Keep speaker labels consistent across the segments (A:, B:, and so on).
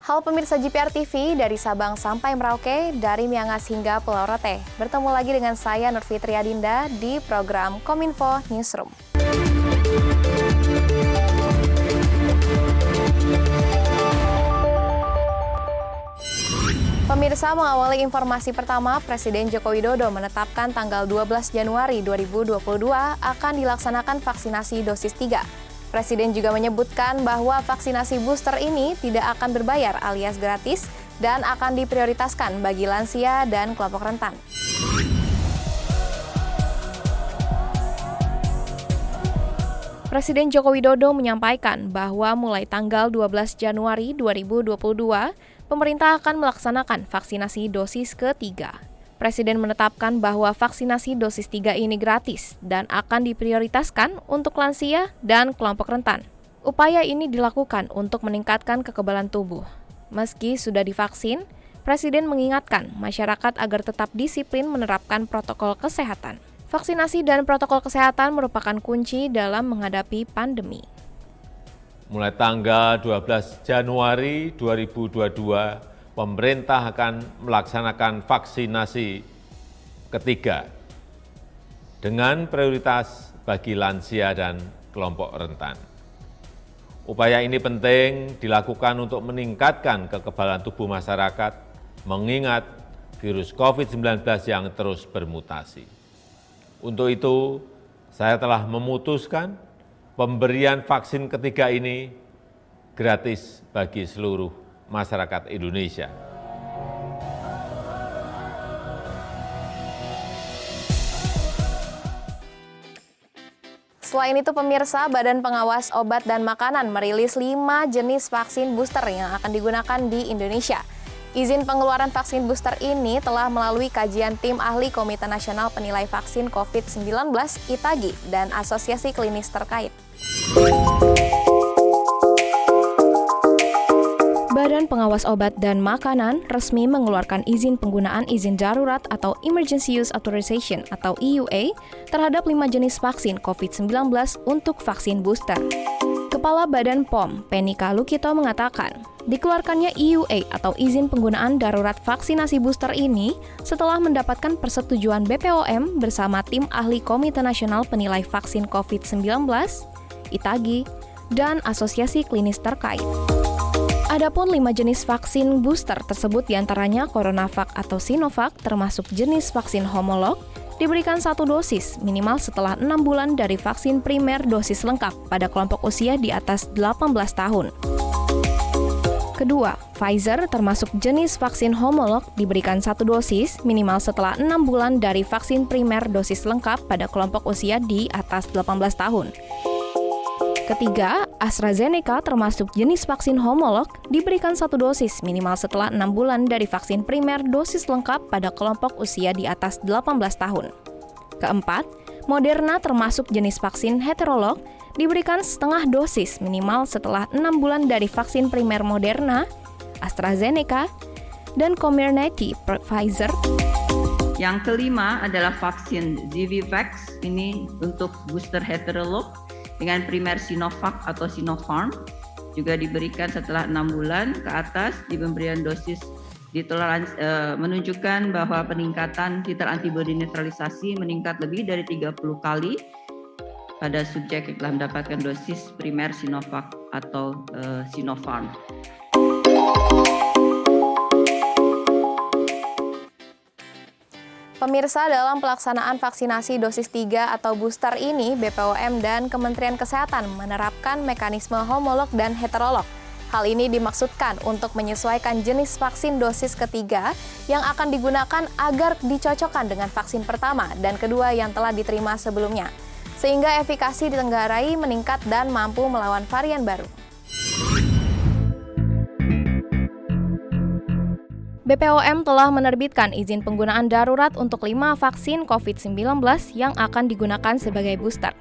A: Halo pemirsa GPR TV, dari Sabang sampai Merauke, dari Miangas hingga Pulau Rote. Bertemu lagi dengan saya Nur Fitri Adinda di program Kominfo Newsroom. Pemirsa, mengawali informasi pertama, Presiden Joko Widodo menetapkan tanggal 12 Januari 2022 akan dilaksanakan vaksinasi dosis 3. Presiden juga menyebutkan bahwa vaksinasi booster ini tidak akan berbayar alias gratis dan akan diprioritaskan bagi lansia dan kelompok rentan. Presiden Joko Widodo menyampaikan bahwa mulai tanggal 12 Januari 2022, pemerintah akan melaksanakan vaksinasi dosis ketiga. Presiden menetapkan bahwa vaksinasi dosis 3 ini gratis dan akan diprioritaskan untuk lansia dan kelompok rentan. Upaya ini dilakukan untuk meningkatkan kekebalan tubuh. Meski sudah divaksin, Presiden mengingatkan masyarakat agar tetap disiplin menerapkan protokol kesehatan. Vaksinasi dan protokol kesehatan merupakan kunci dalam menghadapi pandemi.
B: Mulai tanggal 12 Januari 2022, pemerintah akan melaksanakan vaksinasi ketiga dengan prioritas bagi lansia dan kelompok rentan. Upaya ini penting dilakukan untuk meningkatkan kekebalan tubuh masyarakat, mengingat virus COVID-19 yang terus bermutasi. Untuk itu, saya telah memutuskan pemberian vaksin ketiga ini gratis bagi seluruh masyarakat Indonesia.
A: Selain itu, pemirsa, Badan Pengawas Obat dan Makanan merilis 5 jenis vaksin booster yang akan digunakan di Indonesia. Izin pengeluaran vaksin booster ini telah melalui kajian tim ahli Komite Nasional Penilai Vaksin COVID-19 (ITAGI) dan asosiasi klinis terkait. Badan Pengawas Obat dan Makanan resmi mengeluarkan izin penggunaan izin darurat atau Emergency Use Authorization atau EUA terhadap 5 jenis vaksin COVID-19 untuk vaksin booster. Kepala Badan POM, Penika Lukito mengatakan, dikeluarkannya EUA atau izin penggunaan darurat vaksinasi booster ini setelah mendapatkan persetujuan BPOM bersama tim ahli Komite Nasional Penilai Vaksin COVID-19, ITAGI, dan asosiasi klinis terkait. Adapun 5 jenis vaksin booster tersebut diantaranya CoronaVac atau Sinovac termasuk jenis vaksin homolog, diberikan 1 dosis minimal setelah 6 bulan dari vaksin primer dosis lengkap pada kelompok usia di atas 18 tahun. Kedua, Pfizer termasuk jenis vaksin homolog diberikan 1 dosis minimal setelah 6 bulan dari vaksin primer dosis lengkap pada kelompok usia di atas 18 tahun. Ketiga, AstraZeneca termasuk jenis vaksin homolog diberikan 1 dosis minimal setelah 6 bulan dari vaksin primer dosis lengkap pada kelompok usia di atas 18 tahun. Keempat, Moderna termasuk jenis vaksin heterolog diberikan setengah dosis minimal setelah 6 bulan dari vaksin primer Moderna, AstraZeneca, dan Comirnaty Pfizer.
C: Yang kelima adalah vaksin Zivivax, ini untuk booster heterolog dengan primer Sinovac atau Sinopharm, juga diberikan setelah 6 bulan ke atas di pemberian dosis menunjukkan bahwa peningkatan titer antibodi netralisasi meningkat lebih dari 30 kali pada subjek yang telah mendapatkan dosis primer Sinovac atau Sinopharm.
A: Pemirsa, dalam pelaksanaan vaksinasi dosis 3 atau booster ini, BPOM dan Kementerian Kesehatan menerapkan mekanisme homolog dan heterolog. Hal ini dimaksudkan untuk menyesuaikan jenis vaksin dosis ketiga yang akan digunakan agar dicocokkan dengan vaksin pertama dan kedua yang telah diterima sebelumnya, sehingga efikasi ditenggarai meningkat dan mampu melawan varian baru. BPOM telah menerbitkan izin penggunaan darurat untuk 5 vaksin COVID-19 yang akan digunakan sebagai booster,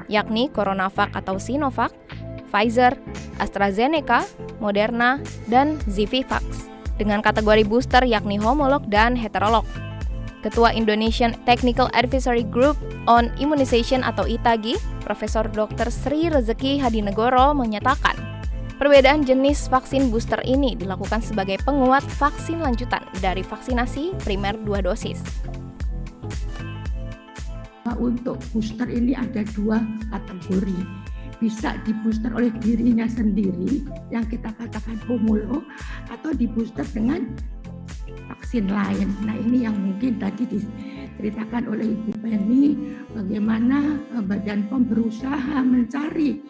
A: yakni CoronaVac atau Sinovac, Pfizer, AstraZeneca, Moderna, dan Zivivax, dengan kategori booster yakni homolog dan heterolog. Ketua Indonesian Technical Advisory Group on Immunization atau ITAGI, Profesor Dr. Sri Rezeki Hadinegoro menyatakan, Perbedaan jenis vaksin booster ini dilakukan sebagai penguat vaksin lanjutan dari vaksinasi primer 2 dosis.
D: Untuk booster ini ada 2 kategori. Bisa di booster oleh dirinya sendiri yang kita katakan homolog, atau di booster dengan vaksin lain. Nah, ini yang mungkin tadi diceritakan oleh Ibu Penny, bagaimana Badan POM berusaha mencari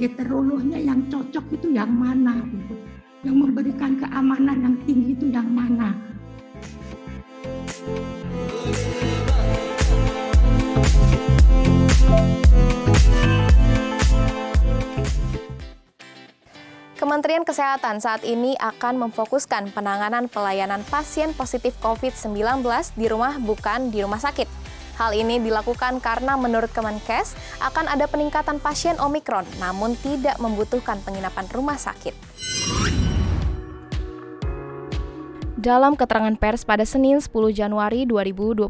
D: heterolognya yang cocok itu yang mana, yang memberikan keamanan yang tinggi itu yang mana.
A: Kementerian Kesehatan saat ini akan memfokuskan penanganan pelayanan pasien positif COVID-19 di rumah bukan di rumah sakit. Hal ini dilakukan karena menurut Kemenkes akan ada peningkatan pasien Omikron namun tidak membutuhkan penginapan rumah sakit. Dalam keterangan pers pada Senin 10 Januari 2022,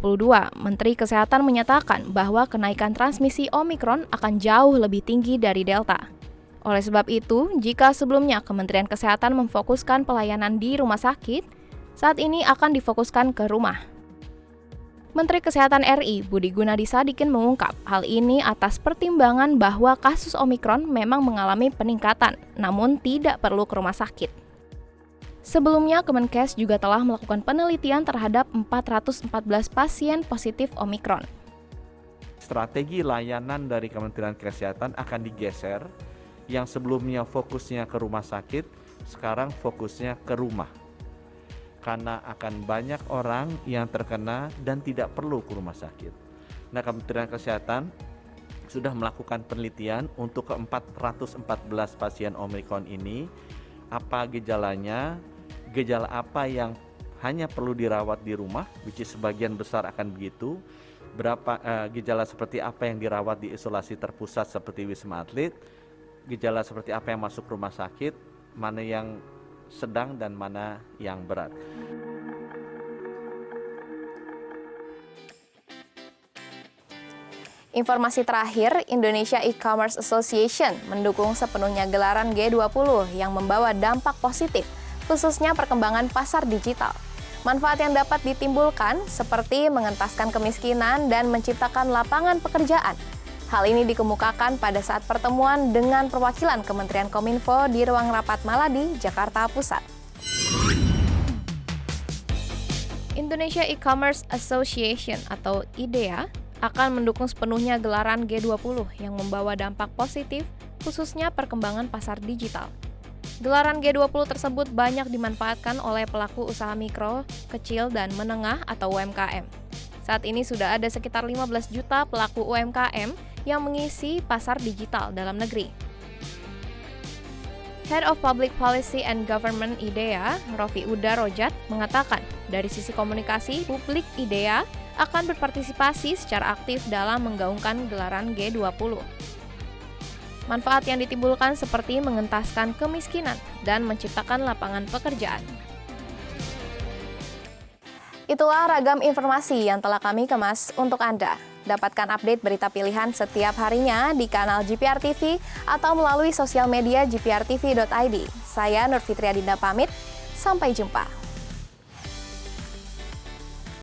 A: Menteri Kesehatan menyatakan bahwa kenaikan transmisi Omikron akan jauh lebih tinggi dari Delta. Oleh sebab itu, jika sebelumnya Kementerian Kesehatan memfokuskan pelayanan di rumah sakit, saat ini akan difokuskan ke rumah. Menteri Kesehatan RI Budi Gunadi Sadikin mengungkap hal ini atas pertimbangan bahwa kasus Omikron memang mengalami peningkatan, namun tidak perlu ke rumah sakit. Sebelumnya, Kemenkes juga telah melakukan penelitian terhadap 414 pasien positif Omikron.
E: Strategi layanan dari Kementerian Kesehatan akan digeser, yang sebelumnya fokusnya ke rumah sakit, sekarang fokusnya ke rumah. Karena akan banyak orang yang terkena dan tidak perlu ke rumah sakit. Nah, Kementerian Kesehatan sudah melakukan penelitian untuk ke 414 pasien Omikron ini, apa gejalanya, gejala apa yang hanya perlu dirawat di rumah, which is sebagian besar akan begitu, berapa gejala seperti apa yang dirawat di isolasi terpusat seperti Wisma Atlet, gejala seperti apa yang masuk rumah sakit, mana yang sedang dan mana yang berat.
A: Informasi terakhir, Indonesia E-Commerce Association mendukung sepenuhnya gelaran G20 yang membawa dampak positif, khususnya perkembangan pasar digital. Manfaat yang dapat ditimbulkan seperti mengentaskan kemiskinan dan menciptakan lapangan pekerjaan. Hal ini dikemukakan pada saat pertemuan dengan perwakilan Kementerian Kominfo di ruang rapat Maladi, Jakarta Pusat. Indonesia E-Commerce Association atau IDEA akan mendukung sepenuhnya gelaran G20 yang membawa dampak positif, khususnya perkembangan pasar digital. Gelaran G20 tersebut banyak dimanfaatkan oleh pelaku usaha mikro, kecil, dan menengah atau UMKM. Saat ini sudah ada sekitar 15 juta pelaku UMKM yang mengisi pasar digital dalam negeri. Head of Public Policy and Government IDEA, Rofi Uda Rojat, mengatakan dari sisi komunikasi, publik IDEA akan berpartisipasi secara aktif dalam menggaungkan gelaran G20. Manfaat yang ditimbulkan seperti mengentaskan kemiskinan dan menciptakan lapangan pekerjaan. Itulah ragam informasi yang telah kami kemas untuk Anda. Dapatkan update berita pilihan setiap harinya di kanal GPR TV atau melalui sosial media gprtv.id. Saya Nur Fitri Adinda pamit, sampai jumpa.